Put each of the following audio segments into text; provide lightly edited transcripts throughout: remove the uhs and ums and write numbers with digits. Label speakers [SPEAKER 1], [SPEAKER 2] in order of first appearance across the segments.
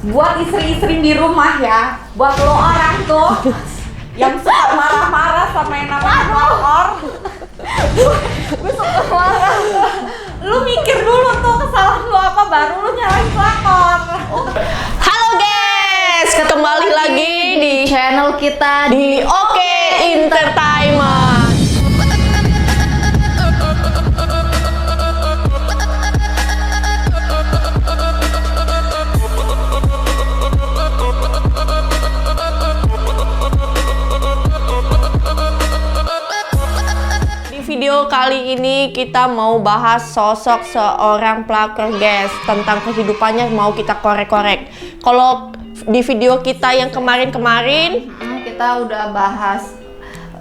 [SPEAKER 1] buat istri-istri di rumah ya, buat lo orang tuh yang suka marah-marah sama yang namanya pelakor. Gue suka marah. Lu mikir dulu tuh kesalahan lu apa, baru lu nyalain pelakor.
[SPEAKER 2] Halo guys, kembali lagi di
[SPEAKER 1] channel kita
[SPEAKER 2] di Oke Entertainment. Video kali ini kita mau bahas sosok seorang pelakor guys, tentang kehidupannya mau kita korek-korek. Kalau di video kita yang kemarin-kemarin
[SPEAKER 1] kita udah bahas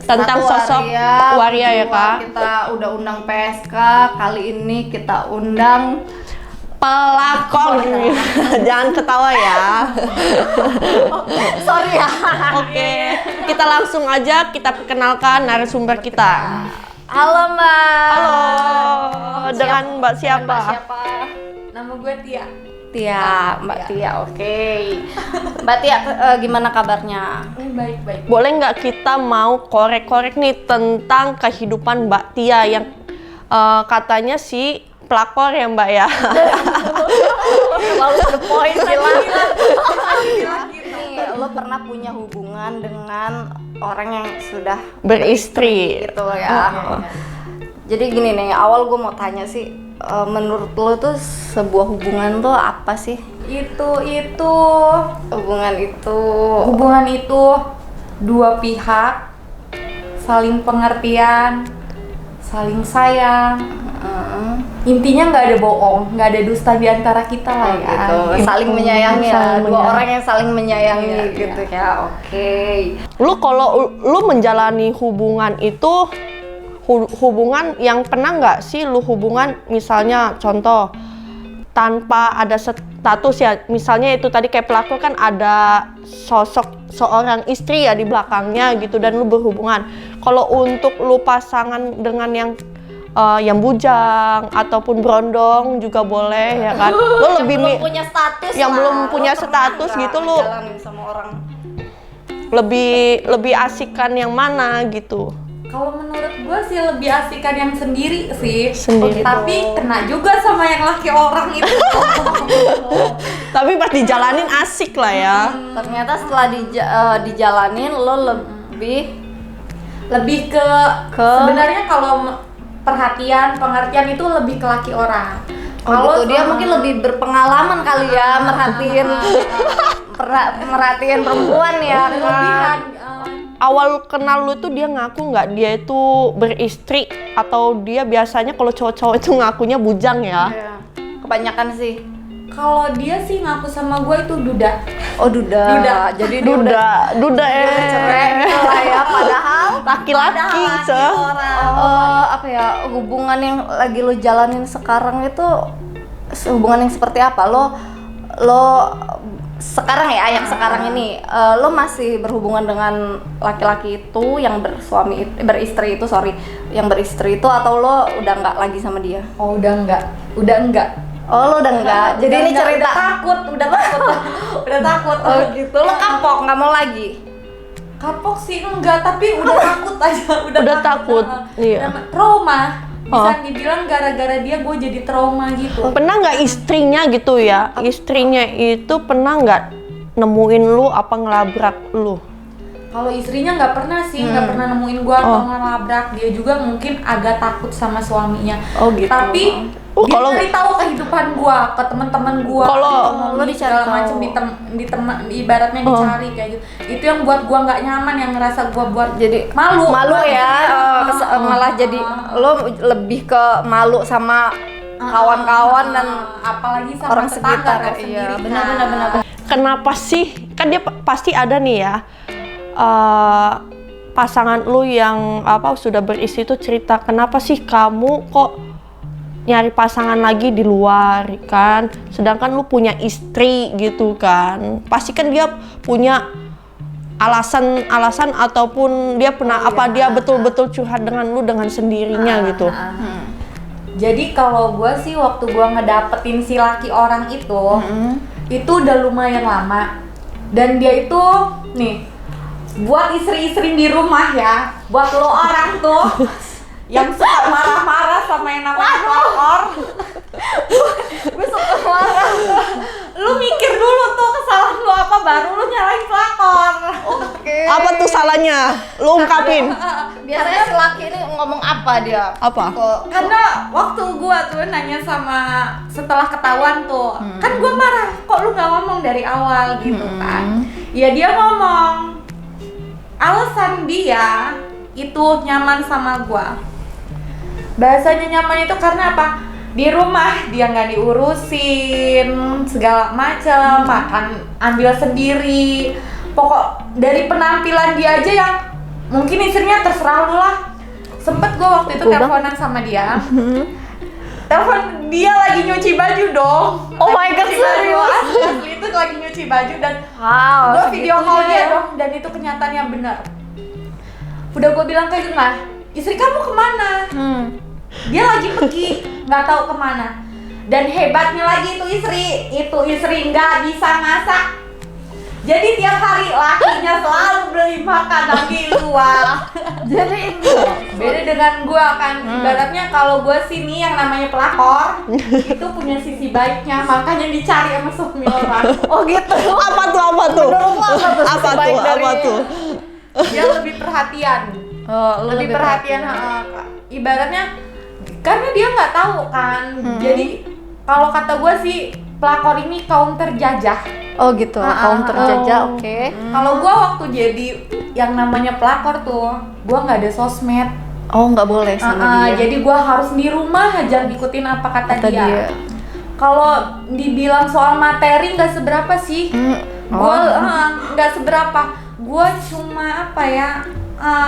[SPEAKER 2] tentang sosok waria ya Kak.
[SPEAKER 1] Kita udah undang PSK, kali ini kita undang
[SPEAKER 2] pelakor. Jangan ketawa ya.
[SPEAKER 1] Sorry ya.
[SPEAKER 2] Oke, kita langsung aja kita perkenalkan narasumber kita.
[SPEAKER 1] Halo Mbak.
[SPEAKER 2] Halo. Dengan Mbak siapa?
[SPEAKER 1] Nama gue Tia. Mbak Tia. Oke. Mbak Tia, gimana kabarnya?
[SPEAKER 2] Baik. Boleh nggak kita mau korek-korek nih tentang kehidupan Mbak Tia yang katanya si pelakor ya Mbak ya?
[SPEAKER 1] Lalu the point gila. Lo pernah punya hubungan dengan orang yang sudah beristri gitu ya. Jadi gini nih, awal gue mau tanya sih, menurut lo tuh sebuah hubungan tuh apa sih? Hubungan itu dua pihak saling pengertian, saling sayang. Intinya nggak ada bohong, nggak ada dusta di antara kita lah ya.
[SPEAKER 2] Gitu.
[SPEAKER 1] Saling menyayangi ya, dua orang yang saling menyayangi gitu ya. Oke.
[SPEAKER 2] Lu kalau lu menjalani hubungan itu hubungan yang pernah nggak sih lu hubungan misalnya contoh tanpa ada status ya, misalnya itu tadi kayak pelakor kan ada sosok seorang istri ya di belakangnya gitu dan lu berhubungan. Kalau untuk lu pasangan dengan yang bujang ataupun berondong juga boleh ya kan. Lu lebih
[SPEAKER 1] belum punya status
[SPEAKER 2] yang
[SPEAKER 1] lah.
[SPEAKER 2] belum punya status gitu lu
[SPEAKER 1] jalanin sama orang.
[SPEAKER 2] lebih asikan yang mana gitu.
[SPEAKER 3] Kalau menurut gue sih lebih asikan yang sendiri sih.
[SPEAKER 2] Sendiri.
[SPEAKER 3] Tapi kena juga sama yang laki orang itu.
[SPEAKER 2] Tapi pas dijalanin asik lah ya.
[SPEAKER 1] Ternyata setelah dijalanin lo
[SPEAKER 3] Lebih ke sebenarnya kalau perhatian, pengertian itu lebih ke laki orang.
[SPEAKER 1] kalau gitu, dia mungkin lebih berpengalaman kali ya merhatiin perempuan ya.
[SPEAKER 3] Berlebihan.
[SPEAKER 2] Awal kenal lu tuh dia ngaku nggak dia itu beristri atau dia biasanya kalau cowok-cowok itu ngakunya bujang ya?
[SPEAKER 1] Iya. Kebanyakan sih.
[SPEAKER 3] Kalau dia sih ngaku sama gue itu duda.
[SPEAKER 1] Oh duda. Jadi dia
[SPEAKER 2] Duda
[SPEAKER 1] cerai gitu lah ya. Padahal
[SPEAKER 2] laki-laki
[SPEAKER 1] apa ya, hubungan yang lagi lo jalanin sekarang itu hubungan yang seperti apa? Lo sekarang ya, yang sekarang ini lo masih berhubungan dengan laki-laki itu yang beristri itu atau lo udah nggak lagi sama dia?
[SPEAKER 3] Oh udah enggak.
[SPEAKER 1] Oh lo udah nggak. Jadi ini cerita.
[SPEAKER 3] Udah takut.
[SPEAKER 1] Oh gitu. Lo kapok nggak mau lagi?
[SPEAKER 3] Kapok sih enggak, tapi udah takut aja.
[SPEAKER 2] Udah takut. Iya.
[SPEAKER 3] Trauma. Bisa dibilang gara-gara dia gue jadi trauma gitu.
[SPEAKER 2] Pernah nggak istrinya gitu ya? Istrinya itu pernah nggak nemuin lu apa ngelabrak lu?
[SPEAKER 3] Kalau istrinya nggak pernah sih, nggak pernah nemuin gue atau ngelabrak. Dia juga mungkin agak takut sama suaminya.
[SPEAKER 1] Oh gitu.
[SPEAKER 3] Tapi dia cari tahu kehidupan gue ke teman-teman gue.
[SPEAKER 2] Kalau
[SPEAKER 1] lo dicari
[SPEAKER 3] segala
[SPEAKER 1] tahu.
[SPEAKER 3] macam ibaratnya dicari kayak gitu. Itu yang buat gue nggak nyaman, yang ngerasa gue buat
[SPEAKER 1] Jadi
[SPEAKER 3] malu
[SPEAKER 1] ya. Malah jadi lo lebih ke malu sama kawan-kawan dan
[SPEAKER 3] apalagi sama
[SPEAKER 1] orang
[SPEAKER 3] tetangga
[SPEAKER 1] sekitar.
[SPEAKER 3] kan
[SPEAKER 1] Iya,
[SPEAKER 3] sendiri kan.
[SPEAKER 1] benar.
[SPEAKER 2] kenapa sih? Kan dia pasti ada nih ya. Pasangan lu yang sudah beristri itu cerita kenapa sih kamu kok nyari pasangan lagi di luar kan, sedangkan lu punya istri gitu kan, pasti kan dia punya alasan ataupun dia pernah dia betul-betul curhat dengan lu dengan sendirinya gitu.
[SPEAKER 3] Jadi kalau gue sih waktu gue ngedapetin si laki orang itu, itu udah lumayan lama. Dan dia itu nih, buat istri-istri di rumah ya, buat lo orang tuh yang suka marah-marah sama yang namanya pelakor.
[SPEAKER 1] Gue suka marah.
[SPEAKER 3] Lu mikir dulu tuh kesalahan lu apa, baru lu nyalain pelakor.
[SPEAKER 1] Oke.
[SPEAKER 2] Apa tuh salahnya? Lu ungkapin.
[SPEAKER 1] Biasanya si laki ini ngomong apa dia?
[SPEAKER 2] Apa?
[SPEAKER 1] Kok
[SPEAKER 3] Karena waktu gua tuh nanya sama setelah ketahuan tuh, kan gua marah, kok lu nggak ngomong dari awal gitu kan? Ya dia ngomong, alasan dia itu nyaman sama gua. Bahasanya nyaman itu karena apa? Di rumah dia nggak diurusin segala macam, makan ambil sendiri. Pokok dari penampilan dia aja yang mungkin istrinya terserah lu lah. Sempet gue waktu itu teleponan sama dia. Telepon dia lagi nyuci baju dong.
[SPEAKER 1] Oh my God, serius?
[SPEAKER 3] Asli itu lagi nyuci baju dan
[SPEAKER 1] wow,
[SPEAKER 3] gue video call
[SPEAKER 1] segitunya.
[SPEAKER 3] dia dong, dan itu kenyataannya benar. Udah gue bilang ke Gema, istri kamu kemana? Dia lagi pergi, nggak tahu kemana. Dan hebatnya lagi itu istri nggak bisa masak. Jadi tiap hari lakinya selalu beli makanan di luar.
[SPEAKER 1] Jadi itu
[SPEAKER 3] Beda dengan gua kan, ibaratnya kalau gua sini yang namanya pelakor itu punya sisi baiknya, makanya dicari sama suami orang.
[SPEAKER 1] oh gitu.
[SPEAKER 2] Apa tuh?
[SPEAKER 1] Menurut lo apa tuh?
[SPEAKER 2] Apa
[SPEAKER 1] baik
[SPEAKER 2] tuh?
[SPEAKER 1] dari-
[SPEAKER 2] Apa tuh?
[SPEAKER 3] Dia lebih perhatian.
[SPEAKER 1] Oh, lu
[SPEAKER 3] lebih perhatian, ibaratnya karena dia nggak tahu kan. Jadi kalau kata gue sih pelakor ini kaum terjajah.
[SPEAKER 1] Oh gitu. Kaum terjajah, oke.
[SPEAKER 3] Kalau gue waktu jadi yang namanya pelakor tuh, gue nggak ada sosmed.
[SPEAKER 1] Oh, nggak boleh sama dia.
[SPEAKER 3] Jadi gue harus di rumah aja ngikutin apa kata
[SPEAKER 1] Kata
[SPEAKER 3] dia.
[SPEAKER 1] dia.
[SPEAKER 3] Kalau dibilang soal materi nggak seberapa sih. Gue nggak seberapa. Gue cuma apa ya,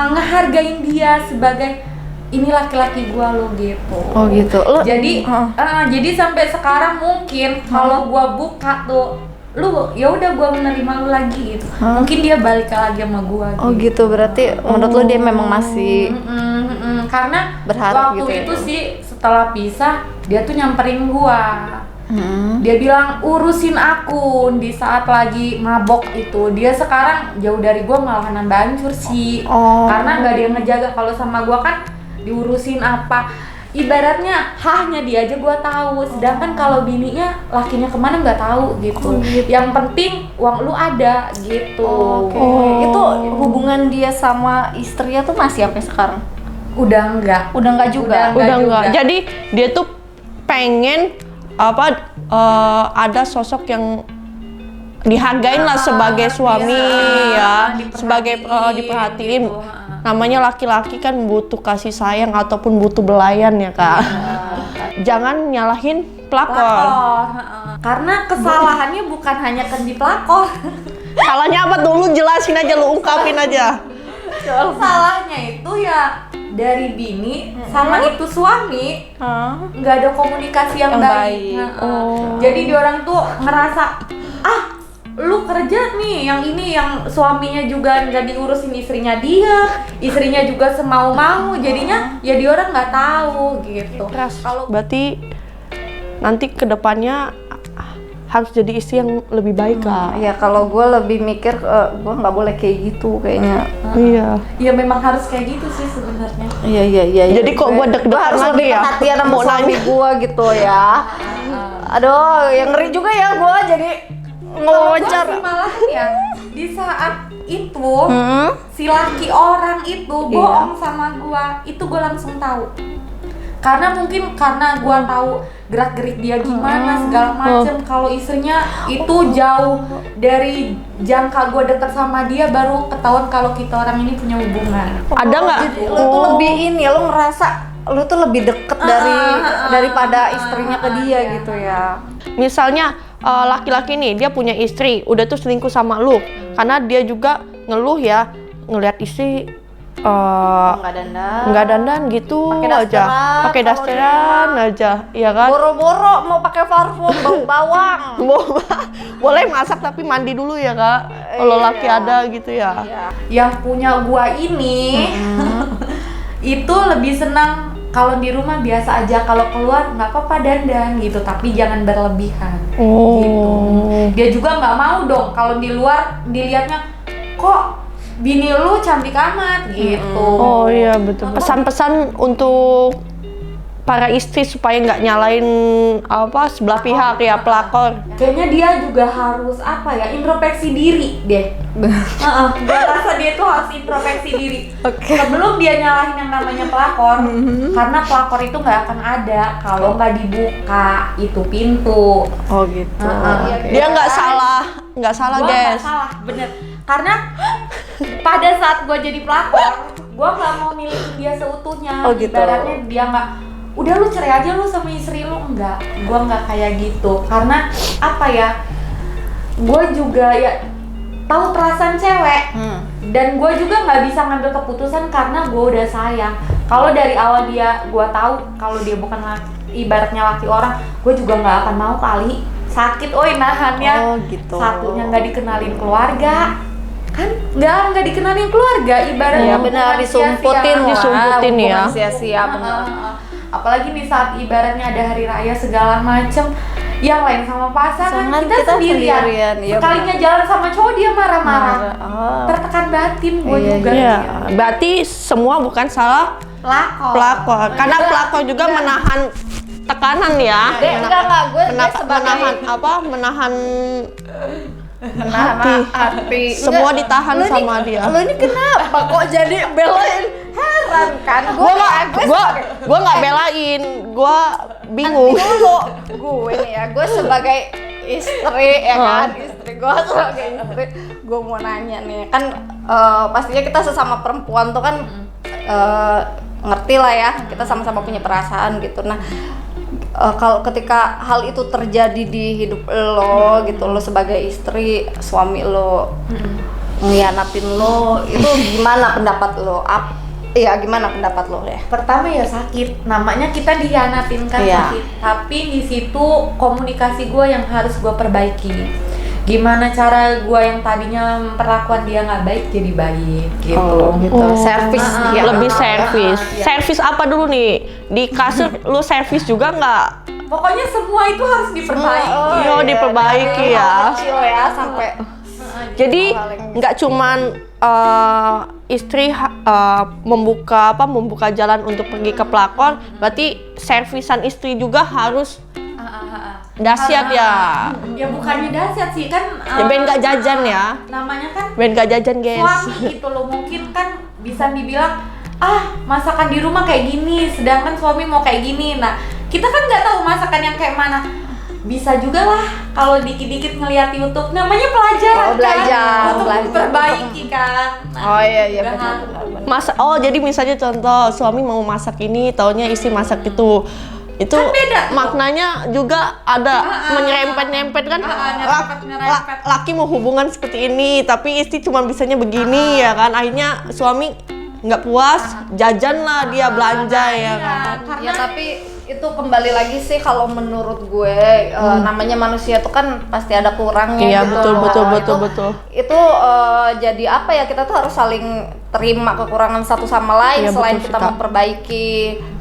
[SPEAKER 3] ngehargain dia sebagai ini laki-laki gua lo gitu.
[SPEAKER 1] Oh gitu. Lu
[SPEAKER 3] Jadi sampai sekarang mungkin kalau gua buka tuh, lu ya udah gua menerima lu lagi gitu. Mungkin dia balik lagi sama gua.
[SPEAKER 1] Oh gitu, berarti menurut lu dia memang masih
[SPEAKER 3] Karena
[SPEAKER 1] berharap
[SPEAKER 3] waktu
[SPEAKER 1] gitu ya.
[SPEAKER 3] itu sih setelah pisah dia tuh nyamperin gua. Dia bilang urusin aku di saat lagi mabok itu. Dia sekarang jauh dari gua malah nambah hancur sih.
[SPEAKER 1] Oh.
[SPEAKER 3] Karena nggak dia ngejaga. Kalau sama gua kan diurusin apa, ibaratnya hahnya dia aja gua tahu, sedangkan kalau bininya lakinya kemana nggak tahu gitu. Yang penting uang lu ada gitu.
[SPEAKER 1] Oke. Itu hubungan dia sama istrinya tuh masih sampai sekarang?
[SPEAKER 3] Udah enggak
[SPEAKER 1] juga.
[SPEAKER 2] Udah enggak. Jadi dia tuh pengen ada sosok yang dihargain lah sebagai suami ya, sebagai diperhatiin.
[SPEAKER 3] gitu.
[SPEAKER 2] Namanya laki-laki kan butuh kasih sayang ataupun butuh belayan ya kak. Jangan nyalahin pelakor.
[SPEAKER 3] Karena kesalahannya bukan hanya kan di pelakor.
[SPEAKER 2] Salahnya apa tuh? Lu jelasin aja, lu ungkapin aja.
[SPEAKER 3] Salahnya itu ya dari bini sama itu suami nggak ada komunikasi yang baik. Jadi dia orang tuh ngerasa lu kerja nih, yang ini yang suaminya juga nggak diurusin istrinya dia, istrinya juga semau-mau, jadinya ya dia orang nggak tahu gitu. Kalau
[SPEAKER 2] Berarti nanti kedepannya harus jadi istri yang lebih baik kak.
[SPEAKER 1] Ya kalau gue lebih mikir, gue nggak boleh kayak gitu kayaknya.
[SPEAKER 2] Iya.
[SPEAKER 3] ya memang harus kayak gitu sih sebenarnya.
[SPEAKER 1] Iya.
[SPEAKER 2] Jadi kok gue deg-degan
[SPEAKER 1] harus
[SPEAKER 2] lagi
[SPEAKER 1] lebih
[SPEAKER 2] ya?
[SPEAKER 1] perhatian sama
[SPEAKER 2] Mau
[SPEAKER 1] suami
[SPEAKER 2] nanya.
[SPEAKER 1] gue gitu ya. Aduh, yang ngeri juga ya gue jadi ngewawancara.
[SPEAKER 3] Kalau gua sih malah ya di saat itu si laki orang itu bohong sama gua, itu gua langsung tahu. Karena mungkin karena gua tahu gerak-gerik dia gimana segala macem. Kalau istrinya itu jauh dari jangka gua dekat sama dia, baru ketahuan kalau kita orang ini punya hubungan.
[SPEAKER 2] Ada nggak?
[SPEAKER 1] Jadi lu tuh lebih ini, lu ngerasa lu tuh lebih deket daripada istrinya ke dia gitu ya.
[SPEAKER 2] Misalnya laki-laki nih dia punya istri, udah tuh selingkuh sama lu, karena dia juga ngeluh ya ngelihat istri nggak dandan gitu aja, pakai dasteran aja, ya kan?
[SPEAKER 1] Boro-boro mau pakai parfum bau bawang.
[SPEAKER 2] Boleh masak tapi mandi dulu ya kak, kalau laki ada gitu ya.
[SPEAKER 3] Yang punya gua ini itu lebih senang kalau di rumah biasa aja, kalau keluar nggak apa-apa dandan gitu, tapi jangan berlebihan.
[SPEAKER 2] Oh.
[SPEAKER 3] Gitu. Dia juga nggak mau dong kalau di luar dilihatnya kok bini lu cantik amat gitu.
[SPEAKER 2] Oh iya betul. Pesan-pesan untuk para istri supaya nggak nyalain sebelah pihak ya, pelakor.
[SPEAKER 3] Kayaknya dia juga harus introspeksi diri deh. Gue rasa dia tuh harus introspeksi diri sebelum dia nyalahin yang namanya pelakor. Karena pelakor itu nggak akan ada kalau nggak dibuka itu pintu.
[SPEAKER 2] Oh gitu.
[SPEAKER 3] Okay.
[SPEAKER 2] Dia nggak salah
[SPEAKER 3] Gua
[SPEAKER 2] guys.
[SPEAKER 3] nggak salah, bener. Karena pada saat gue jadi pelakor, gue nggak mau milikin dia seutuhnya.
[SPEAKER 1] Oh, gitu.
[SPEAKER 3] Ibaratnya dia nggak, udah lu cerai aja lu sama istri lu, enggak. Gue nggak kayak gitu. Karena gue juga tahu perasaan cewek. Dan gue juga nggak bisa ngambil keputusan karena gue udah sayang. Kalau dari awal gue tahu kalau dia bukan ibaratnya laki orang, gue juga nggak akan mau kali sakit nahannya.
[SPEAKER 1] Oh gitu.
[SPEAKER 3] Satunya nggak dikenalin keluarga, kan nggak dikenalin keluarga, ibaratnya
[SPEAKER 1] Iya benar, disumputin
[SPEAKER 2] ya.
[SPEAKER 1] Sia-sia benar.
[SPEAKER 3] Apalagi nih saat ibaratnya ada hari raya segala macem, yang lain sama pasangan, kita sendirian.
[SPEAKER 1] Iya,
[SPEAKER 3] Sekalinya jalan sama cowok dia marah-marah,
[SPEAKER 1] Oh.
[SPEAKER 3] tertekan batin gue
[SPEAKER 1] Iya,
[SPEAKER 3] juga.
[SPEAKER 2] Iya, berarti semua bukan salah pelakor. Karena pelakor juga menahan tekanan ya.
[SPEAKER 1] Enggak, gue sebagai
[SPEAKER 2] Menahan
[SPEAKER 1] menahan hati.
[SPEAKER 2] semua ditahan
[SPEAKER 1] Lu
[SPEAKER 2] sama
[SPEAKER 1] nih,
[SPEAKER 2] dia.
[SPEAKER 1] Lu ini kenapa kok jadi belain? Heran kan?
[SPEAKER 2] Gua nggak belain, gua bingung.
[SPEAKER 1] Gue nih ya, gue sebagai istri ya kan, istri gue sebagai istri, gue mau nanya nih kan, pastinya kita sesama perempuan tuh kan ngerti lah ya, kita sama-sama punya perasaan gitu. Nah, kalau ketika hal itu terjadi di hidup lo gitu, lo sebagai istri, suami lo ngianatin lo, itu gimana pendapat lo? Gimana pendapat lo ya?
[SPEAKER 3] Pertama ya sakit, namanya kita dihianatin kan,
[SPEAKER 1] Iya.
[SPEAKER 3] sakit. Tapi di situ komunikasi gue yang harus gue perbaiki. Gimana cara gue yang tadinya perlakuan dia nggak baik jadi baik gitu.
[SPEAKER 1] Servis dia.
[SPEAKER 2] Lebih servis.
[SPEAKER 3] Iya.
[SPEAKER 2] Servis apa dulu nih? Di kasur lu servis juga nggak?
[SPEAKER 3] Pokoknya semua itu harus diperbaiki.
[SPEAKER 2] Yo, diperbaiki
[SPEAKER 1] Dari
[SPEAKER 2] ya.
[SPEAKER 1] hal kecil ya sampai
[SPEAKER 2] Jadi nggak cuman istri membuka jalan untuk pergi ke pelakor, berarti servisan istri juga harus dahsyat ya.
[SPEAKER 3] Ya bukannya dahsyat sih kan.
[SPEAKER 2] Ya ben nggak jajan ya.
[SPEAKER 3] Namanya kan
[SPEAKER 2] Ben nggak jajan guys.
[SPEAKER 3] suami gitu loh, mungkin kan bisa dibilang masakan di rumah kayak gini, sedangkan suami mau kayak gini. Nah kita kan nggak tahu masakan yang kayak mana. Bisa juga lah kalau dikit-dikit ngeliat YouTube, namanya pelajaran
[SPEAKER 1] belajar,
[SPEAKER 3] kan, untuk memperbaiki kan. Nah,
[SPEAKER 1] iya
[SPEAKER 3] juga
[SPEAKER 1] benar.
[SPEAKER 2] Jadi misalnya contoh suami mau masak ini, taunya istri masak itu
[SPEAKER 3] Kan beda tuh.
[SPEAKER 2] maknanya juga ada menyerempet-nyempet kan.
[SPEAKER 3] Nyerempet.
[SPEAKER 2] Laki mau hubungan seperti ini tapi istri cuma bisanya begini ya kan, akhirnya suami nggak puas, jajan lah dia belanja ya kan.
[SPEAKER 3] Karena
[SPEAKER 1] Ya tapi itu kembali lagi sih kalau menurut gue, namanya manusia tuh kan pasti ada kurangnya.
[SPEAKER 2] Iya,
[SPEAKER 1] gitu.
[SPEAKER 2] betul.
[SPEAKER 1] Itu jadi apa ya, kita tuh harus saling terima kekurangan satu sama lain.
[SPEAKER 2] Iya,
[SPEAKER 1] selain
[SPEAKER 2] betul
[SPEAKER 1] kita
[SPEAKER 2] sih, Kak.
[SPEAKER 1] memperbaiki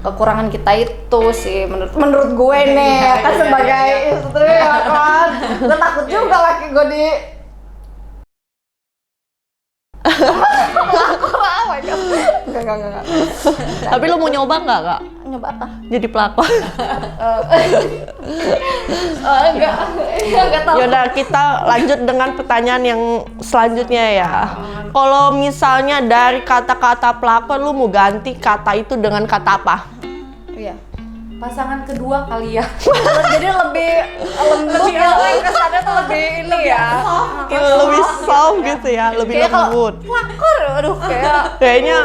[SPEAKER 1] kekurangan kita itu sih menurut gue nih. Kan sebagai istri ya kan, gue takut juga laki gue di Enggak.
[SPEAKER 2] Tapi lu mau nyoba nggak kak?
[SPEAKER 1] Nyoba apa?
[SPEAKER 2] Jadi pelakor?
[SPEAKER 1] Enggak tahu.
[SPEAKER 2] Yaudah kita lanjut dengan pertanyaan yang selanjutnya ya. Kalau misalnya dari kata-kata pelakor, lu mau ganti kata itu dengan kata apa?
[SPEAKER 1] Iya.
[SPEAKER 3] pasangan kedua kali ya.
[SPEAKER 1] Jadi lebih lembut ya, kesannya tuh lebih ini ya.
[SPEAKER 2] Lebih soft gitu ya, lebih
[SPEAKER 1] Kayak kalau
[SPEAKER 2] lembut.
[SPEAKER 1] pelakor, aduh
[SPEAKER 2] Kayaknya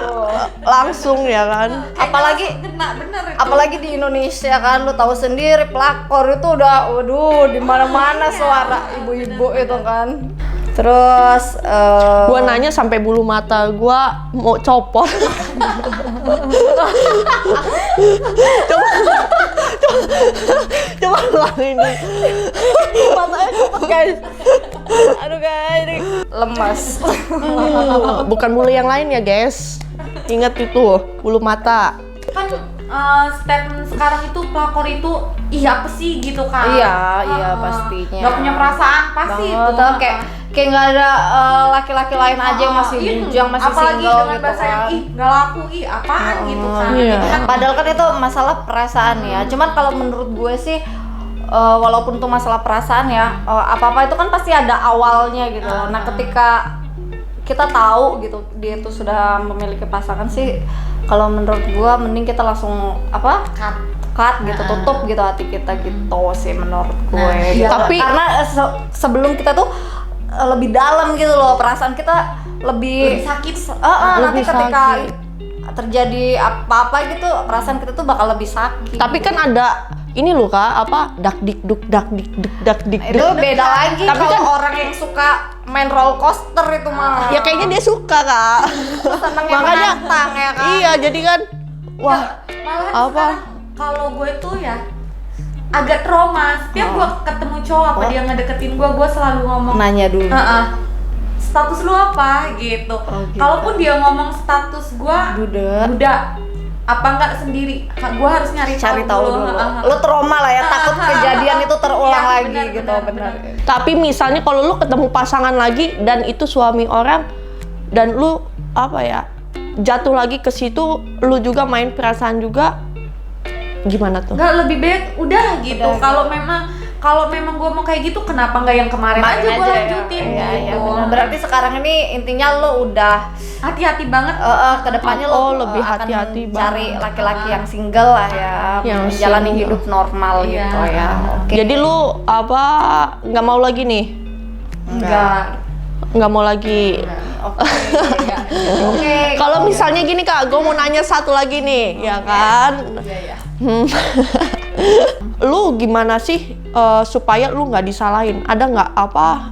[SPEAKER 2] langsung ya kan.
[SPEAKER 1] apalagi
[SPEAKER 3] Kena bener itu.
[SPEAKER 1] apalagi di Indonesia kan, lu tahu sendiri pelakor itu udah waduh di mana-mana suara ibu-ibu itu kan. Terus
[SPEAKER 2] Gua nanya sampai bulu mata gua mau copot. coba ulangin deh.
[SPEAKER 1] matanya cepet guys. Aduh guys, ini lemas.
[SPEAKER 2] Bukan bulu yang lain ya guys. Ingat itu bulu mata.
[SPEAKER 3] Kan statement sekarang itu pelakor itu iya apa sih gitu kan?
[SPEAKER 1] Iya pastinya.
[SPEAKER 3] Gak punya perasaan pasti
[SPEAKER 1] banget.
[SPEAKER 3] itu.
[SPEAKER 1] Kayak nggak ada laki-laki lain aja yang masih bujang, masih
[SPEAKER 3] apalagi
[SPEAKER 1] single
[SPEAKER 3] dengan
[SPEAKER 1] gitu
[SPEAKER 3] bahasa yang
[SPEAKER 1] kan.
[SPEAKER 3] nggak laku, apaan gitu kan?
[SPEAKER 2] Iya.
[SPEAKER 3] Gitu kan.
[SPEAKER 1] Padahal kan itu masalah perasaan ya. Cuman kalau menurut gue sih walaupun itu masalah perasaan ya, apa-apa itu kan pasti ada awalnya gitu. Nah, ketika kita tahu gitu dia itu sudah memiliki pasangan sih, kalau menurut gue mending kita langsung cut gitu, tutup gitu hati kita gitu sih menurut gue. Gitu.
[SPEAKER 2] Tapi
[SPEAKER 1] karena sebelum kita tuh lebih dalam gitu loh, perasaan kita lebih
[SPEAKER 3] sakit.
[SPEAKER 1] nanti
[SPEAKER 2] Lebih
[SPEAKER 1] ketika
[SPEAKER 2] sakit.
[SPEAKER 1] terjadi apa-apa gitu, perasaan kita tuh bakal lebih sakit.
[SPEAKER 2] Tapi kan ada ini loh Kak, dak dik duk.
[SPEAKER 1] Itu beda lagi.
[SPEAKER 2] Tapi
[SPEAKER 1] Kalau
[SPEAKER 2] kan
[SPEAKER 1] orang yang suka main roller coaster itu mah.
[SPEAKER 2] ya kayaknya dia suka Kak.
[SPEAKER 1] Seneng yang
[SPEAKER 2] Makanya
[SPEAKER 1] menantang ya kan.
[SPEAKER 2] iya, jadi kan wah,
[SPEAKER 3] Malahan
[SPEAKER 2] apa?
[SPEAKER 3] sekarang kalau gue tuh ya agak trauma. Setiap gue ketemu cowok apa dia ngedeketin gue selalu ngomong
[SPEAKER 1] Nanya dulu.
[SPEAKER 3] status lu apa gitu.
[SPEAKER 1] gitu.
[SPEAKER 3] Kalaupun dia ngomong status gue budak apa enggak sendiri, gue harus cari
[SPEAKER 1] tahu dulu. Lu trauma lah ya, takut kejadian itu terulang
[SPEAKER 3] Iya,
[SPEAKER 1] lagi
[SPEAKER 3] benar,
[SPEAKER 1] gitu, benar.
[SPEAKER 2] Tapi misalnya kalau lu ketemu pasangan lagi dan itu suami orang dan lu apa ya, jatuh lagi ke situ, lu juga main perasaan juga, gimana tuh?
[SPEAKER 3] Nggak, lebih baik udah gitu. Kalau memang gue mau kayak gitu, kenapa nggak yang kemarin aja gue lanjutin
[SPEAKER 1] Iya,
[SPEAKER 3] gitu.
[SPEAKER 1] benar. Berarti sekarang ini intinya lu udah
[SPEAKER 3] Hati-hati banget.
[SPEAKER 1] kedepannya
[SPEAKER 2] Oh,
[SPEAKER 1] lu
[SPEAKER 2] lebih
[SPEAKER 1] akan
[SPEAKER 2] hati-hati
[SPEAKER 1] cari laki-laki yang single lah ya,
[SPEAKER 2] Yang
[SPEAKER 1] menjalani
[SPEAKER 2] single.
[SPEAKER 1] hidup normal
[SPEAKER 3] Iya.
[SPEAKER 1] gitu ya. Oke.
[SPEAKER 2] Jadi lu apa nggak mau lagi nih? Nggak mau lagi.
[SPEAKER 1] Oke.
[SPEAKER 2] Kalau misalnya gini Kak, gue mau nanya satu lagi nih, ya kan?
[SPEAKER 3] Iya.
[SPEAKER 2] Lu gimana sih supaya lu nggak disalahin? Ada nggak apa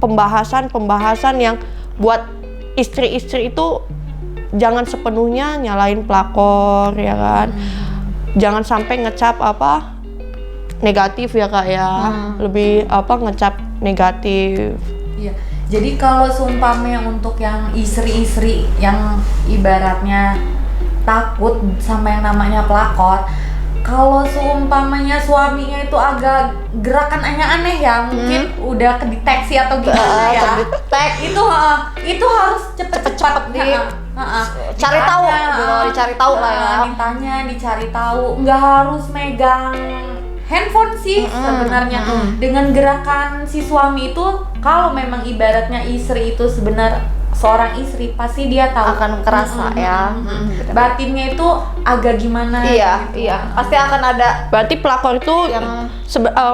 [SPEAKER 2] pembahasan yang buat istri-istri itu jangan sepenuhnya nyalain pelakor, ya kan? Jangan sampai ngecap apa negatif ya Kak ya, lebih apa ngecap negatif.
[SPEAKER 3] Iya. Jadi kalau seumpamanya untuk yang istri-istri yang ibaratnya takut sama yang namanya pelakor, kalau seumpamanya suaminya itu agak gerakan aneh-aneh ya, mungkin udah kedeteksi atau gimana ya. Itu harus cepet-cepet
[SPEAKER 1] Cari tahu, dicari tahu lah ya.
[SPEAKER 3] Ditanya, dicari tahu, nggak harus megang handphone sih sebenarnya. Dengan gerakan si suami itu, kalau memang ibaratnya istri itu seorang istri, pasti dia tahu
[SPEAKER 1] Akan kerasa ya.
[SPEAKER 3] batinnya itu agak gimana.
[SPEAKER 1] Iya,
[SPEAKER 3] gitu.
[SPEAKER 1] iya. Pasti akan ada
[SPEAKER 2] Berarti pelakor itu
[SPEAKER 1] yang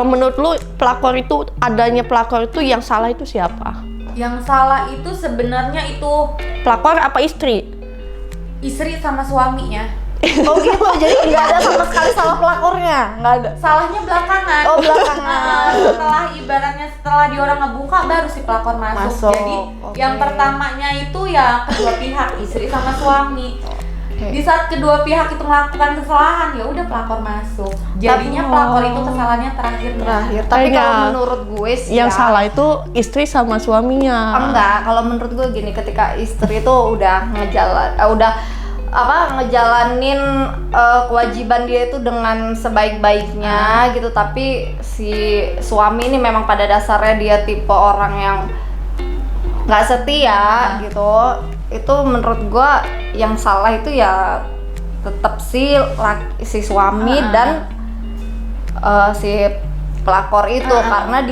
[SPEAKER 2] menurut lu pelakor itu adanya pelakor itu yang salah itu siapa?
[SPEAKER 3] Yang salah itu sebenarnya itu
[SPEAKER 2] Pelakor apa istri?
[SPEAKER 3] istri sama suaminya.
[SPEAKER 1] oh gitu. Jadi nggak ada sama sekali salah pelakornya, nggak ada.
[SPEAKER 3] Salahnya belakangan.
[SPEAKER 1] Oh, belakangan.
[SPEAKER 3] Setelah dia orang ngebuka baru si pelakor masuk. Jadi yang pertamanya itu ya kedua pihak, istri sama suami. Di saat kedua pihak itu melakukan kesalahan, ya udah pelakor masuk. Jadinya pelakor itu kesalahannya terakhir.
[SPEAKER 1] Tapi
[SPEAKER 2] Kayaknya
[SPEAKER 1] kalau menurut gue sih
[SPEAKER 2] Yang
[SPEAKER 1] ya,
[SPEAKER 2] salah itu istri sama suaminya.
[SPEAKER 1] enggak. Kalau menurut gue gini, ketika istri itu udah ngejalanin kewajiban dia itu dengan sebaik-baiknya gitu, tapi si suami ini memang pada dasarnya dia tipe orang yang nggak setia gitu, itu menurut gua yang salah itu ya tetap si suami dan si pelakor itu, karena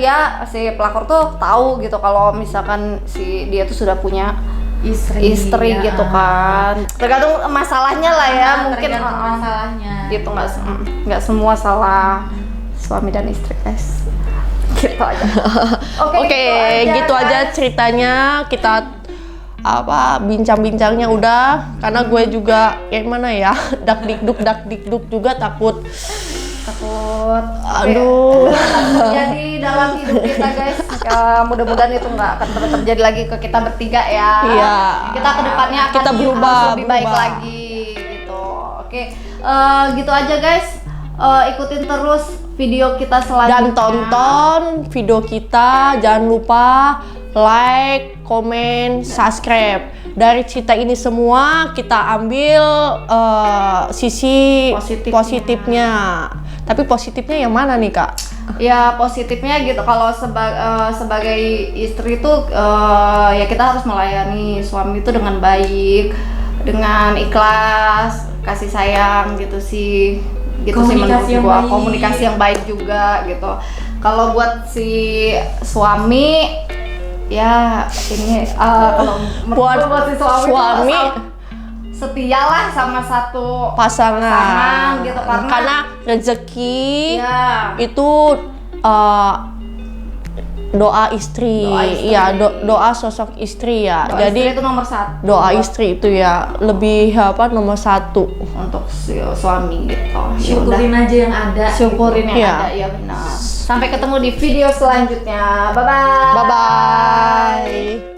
[SPEAKER 1] si pelakor tuh tahu gitu kalau misalkan si dia tuh sudah punya istri
[SPEAKER 3] ya.
[SPEAKER 1] gitu kan. Tergantung masalahnya lah ya, mungkin
[SPEAKER 3] tergantung masalahnya.
[SPEAKER 1] gitu, nggak semua salah suami dan istri guys. Gitu aja.
[SPEAKER 2] Oke, gitu aja ceritanya. Kita bincang-bincangnya udah, karena gue juga kayak mana ya, dak dikduk juga takut. Aduh.
[SPEAKER 1] Jadi dalam hidup kita guys, mudah-mudahan itu nggak akan terjadi lagi ke kita bertiga ya.
[SPEAKER 2] Iya.
[SPEAKER 1] Kita kedepannya akan
[SPEAKER 2] Kita
[SPEAKER 1] harus lebih baik
[SPEAKER 2] berubah.
[SPEAKER 1] lagi gitu. Oke, gitu aja guys. Ikutin terus video kita selanjutnya.
[SPEAKER 2] Dan tonton video kita, jangan lupa like, komen, subscribe. dari cerita ini semua kita ambil sisi positifnya. Tapi positifnya yang mana nih Kak?
[SPEAKER 1] Ya positifnya gitu, kalau sebagai istri itu ya kita harus melayani suami itu dengan baik, dengan ikhlas, kasih sayang gitu sih. Gitu
[SPEAKER 3] Komunikasi
[SPEAKER 1] sih
[SPEAKER 3] yang
[SPEAKER 1] menurut gua,
[SPEAKER 3] baik.
[SPEAKER 1] komunikasi yang baik juga gitu. Kalau buat si suami ya ini kalau buat si suami itu setialah sama satu
[SPEAKER 2] Pasangan
[SPEAKER 1] gitu,
[SPEAKER 2] karena rezeki
[SPEAKER 1] ya
[SPEAKER 2] itu doa istri,
[SPEAKER 1] Doa istri.
[SPEAKER 2] ya doa sosok istri ya.
[SPEAKER 1] doa
[SPEAKER 2] Jadi
[SPEAKER 1] istri itu nomor satu
[SPEAKER 2] doa
[SPEAKER 1] buat-
[SPEAKER 2] istri itu ya lebih nomor satu.
[SPEAKER 1] untuk si suami gitu. Ya
[SPEAKER 3] Syukurin
[SPEAKER 1] udah.
[SPEAKER 3] aja yang ada.
[SPEAKER 1] Syukurin yang
[SPEAKER 2] Iya.
[SPEAKER 1] ada, ya benar. Sampai ketemu di video selanjutnya. Bye bye.
[SPEAKER 2] Bye bye.